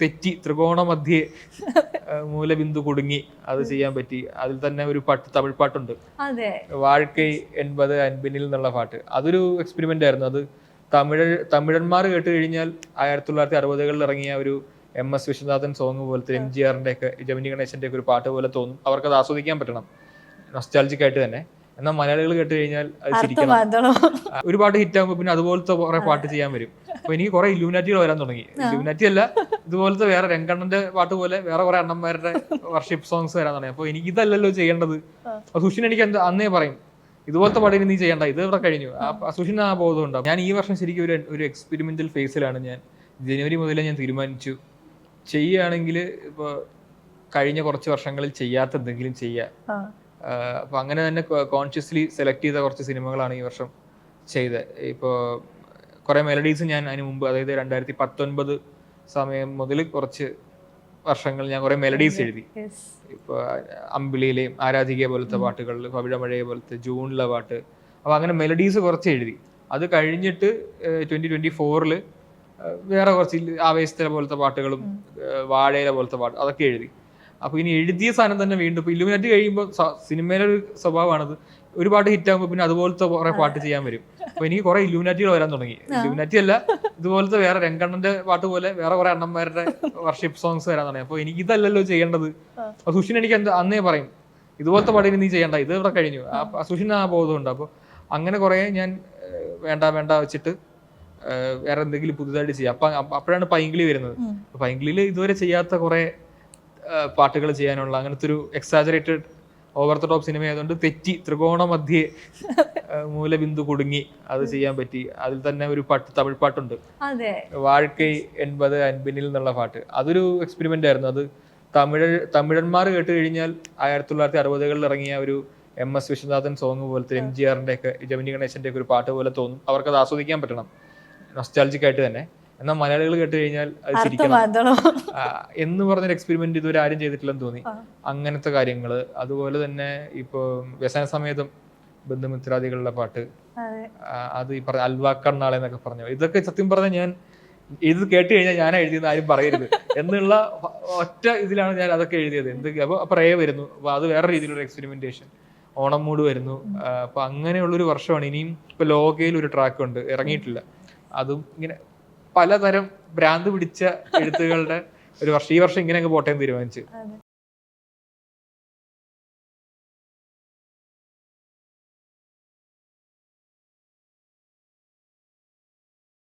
തെറ്റി ത്രികോണ മധ്യേ മൂലബിന്ദു കുടുങ്ങി അത് ചെയ്യാൻ പറ്റി. അതിൽ തന്നെ ഒരു പാട്ട്, തമിഴ് പാട്ടുണ്ട്, വാഴ്ക്കൈ എൺപത് അൻപിനിൽ എന്നുള്ള പാട്ട്. അതൊരു എക്സ്പെരിമെന്റ് ആയിരുന്നു. അത് തമിഴന്മാർ കേട്ട് കഴിഞ്ഞാൽ 1960-കളിൽ ഇറങ്ങിയ ഒരു MS വിശ്വനാഥൻ സോങ് പോലത്തെ, MGR-ന്റെ ഒക്കെ, ജമിനി ഗണേശന്റെ ഒക്കെ ഒരു പാട്ട് പോലെ തോന്നും. അവർക്കത് ആസ്വദിക്കാൻ പറ്റണം നൊസ്റ്റാൾജിക് ആയിട്ട് തന്നെ. എന്നാൽ മലയാളികൾ കേട്ട് കഴിഞ്ഞാൽ അത് ചിരിക്കണം. ഒരു പാട്ട് ഹിറ്റ് ആകുമ്പോൾ പിന്നെ അതുപോലത്തെ കുറെ പാട്ട് ചെയ്യാൻ വരും. അപ്പൊ എനിക്ക് കുറെ ഇലൂമിനാറ്റികൾ വരാൻ തുടങ്ങി. ഇലൂമിനാറ്റി അല്ല, ഇതുപോലത്തെ വേറെ രംഗണ്ണന്റെ പാട്ട് പോലെ വേറെ കുറെ അണ്ണന്മാരുടെ വർഷിപ്പ് സോങ്സ് വരാൻ തുടങ്ങി. അപ്പൊ എനിക്ക് ഇതല്ലല്ലോ ചെയ്യേണ്ടത്. സുഷിൻ എനിക്ക് അന്നേ പറയും, ഇതുപോലത്തെ പാടിന് നീ ചെയ്യണ്ട, ഇത് ഇവിടെ കഴിഞ്ഞു. സുഷിൻ ആ ബോധം ഉണ്ടാവും. ഞാൻ ഈ വർഷം ശരിക്കും ഒരു എക്സ്പെരിമെന്റൽ ഫേസിലാണ്. ഞാൻ ജനുവരി മുതലേ ഞാൻ തീരുമാനിച്ചു, ചെയ്യുകയാണെങ്കിൽ ഇപ്പൊ കഴിഞ്ഞ കുറച്ച് വർഷങ്ങളിൽ ചെയ്യാത്ത എന്തെങ്കിലും ചെയ്യാം. അപ്പൊ അങ്ങനെ തന്നെ കോൺഷ്യസ്ലി സെലക്ട് ചെയ്ത കുറച്ച് സിനിമകളാണ് ഈ വർഷം ചെയ്തത്. ഇപ്പോൾ കുറെ മെലഡീസ് ഞാൻ അതിന് മുമ്പ്, അതായത് 2019 സമയം മുതൽ കുറച്ച് വർഷങ്ങൾ ഞാൻ കുറെ മെലഡീസ് എഴുതി. ഇപ്പൊ അമ്പിളിയിലെയും ആരാധിക പോലത്തെ പാട്ടുകൾ, പവിഴമഴയെ പോലത്തെ, ജൂണിലെ പാട്ട്. അപ്പൊ അങ്ങനെ മെലഡീസ് കുറച്ച് എഴുതി. അത് കഴിഞ്ഞിട്ട് 2024 വേറെ കുറച്ച് ആവേശത്തിലെ പോലത്തെ പാട്ടുകളും വാഴയിലെ പോലത്തെ പാട്ട് അതൊക്കെ എഴുതി. അപ്പൊ ഇനി എഴുതിയ സാധനം തന്നെ വീണ്ടും ഇപ്പൊ ഇലുമിനാറ്റി കഴിയുമ്പോൾ സിനിമയിലെ ഒരു സ്വഭാവമാണത്. ഒരു പാട്ട് ഹിറ്റ് ആകുമ്പോൾ പിന്നെ അതുപോലത്തെ കുറെ പാട്ട് ചെയ്യാൻ വരും. അപ്പൊ എനിക്ക് കുറെ ഇലൂമിനാറ്റികൾ വരാൻ തുടങ്ങി. ഇലൂമിനാറ്റി അല്ല, ഇതുപോലത്തെ വേറെ രംഗണ്ണന്റെ പാട്ട് പോലെ വേറെ കുറെ അണ്ണന്മാരുടെ വർഷിപ്പ് സോങ്സ് വരാൻ തുടങ്ങി. അപ്പൊ എനിക്ക് ഇതല്ലല്ലോ ചെയ്യേണ്ടത്. സുഷിൻ എനിക്ക് അന്നേ പറയും, ഇതുപോലത്തെ പാടിന് നീ ചെയ്യണ്ട, ഇത് ഇവിടെ കഴിഞ്ഞു. സുഷിൻ ആ ബോധമുണ്ട്. അപ്പൊ അങ്ങനെ കുറെ ഞാൻ വേണ്ട വെച്ചിട്ട് വേറെ എന്തെങ്കിലും പുതുതായിട്ട് ചെയ്യാം. അപ്പോഴാണ് പൈങ്കിളി വരുന്നത്. പൈങ്കിളിയിൽ ഇതുവരെ ചെയ്യാത്ത കുറെ പാട്ടുകൾ ചെയ്യാനുള്ള അങ്ങനത്തെ ഒരു exaggerated over the top cinema ആയതുകൊണ്ട് തെറ്റി ത്രികോണ മധ്യേ മൂലബിന്ദു കുടുങ്ങി അത് ചെയ്യാൻ പറ്റി. അതിൽ തന്നെ ഒരു പാട്ട്, തമിഴ് പാട്ടുണ്ട്, വാഴ്ക്കൈ 80 അൻപിനിൽ എന്നുള്ള പാട്ട്. അതൊരു എക്സ്പെരിമെന്റ് ആയിരുന്നു. അത് തമിഴന്മാർ കേട്ട് കഴിഞ്ഞാൽ 1960-കളിൽ ഇറങ്ങിയ ഒരു MS വിശ്വനാഥൻ സോങ് പോലത്തെ, MGR-ന്റെ ഒക്കെ, ജമിനി ഗണേശന്റെ ഒക്കെ ഒരു പാട്ട് പോലെ തോന്നും. അവർക്കത് ആസ്വദിക്കാൻ പറ്റണം നൊസ്റ്റാൾജിക് ആയിട്ട് തന്നെ. എന്നാൽ മലയാളികൾ കേട്ട് കഴിഞ്ഞാൽ അത് ചിരിക്കണം എന്ന് പറഞ്ഞൊരു എക്സ്പെരിമെന്റ് ഇതുവരെ ആരും ചെയ്തിട്ടില്ലെന്ന് തോന്നി. അങ്ങനത്തെ കാര്യങ്ങള്. അതുപോലെ തന്നെ ഇപ്പൊ വ്യസന സമേതം ബന്ധുമിത്രാദികളുടെ പാട്ട്, അത് ഈ പറഞ്ഞ അൽവാക്കണ്ണാളെ എന്നൊക്കെ പറഞ്ഞു. ഇതൊക്കെ സത്യം പറഞ്ഞാൽ ഞാൻ ഇത് കേട്ട് കഴിഞ്ഞാൽ ഞാൻ എഴുതിയെന്ന് ആരും പറയരുത് എന്നുള്ള ഒറ്റ ഇതിലാണ് ഞാൻ അതൊക്കെ എഴുതിയത്. എന്തൊക്കെ അപ്പൊ പ്രേ വരുന്നു. അപ്പൊ അത് വേറെ രീതിയിലുള്ള എക്സ്പെരിമെന്റേഷൻ. ഓണം മൂഡ് വരുന്നു. അപ്പൊ അങ്ങനെയുള്ളൊരു വർഷമാണ്. ഇനിയും ഇപ്പൊ ലോകയിൽ ഒരു ട്രാക്ക് ഉണ്ട്, ഇറങ്ങിയിട്ടില്ല. അതും ഇങ്ങനെ പലതരം ഭ്രാന്ത് പിടിച്ച എഴുത്തുകളുടെ ഒരു വർഷം. ഈ വർഷം ഇങ്ങനെ പോട്ടെ എന്ന് തീരുമാനിച്ചു.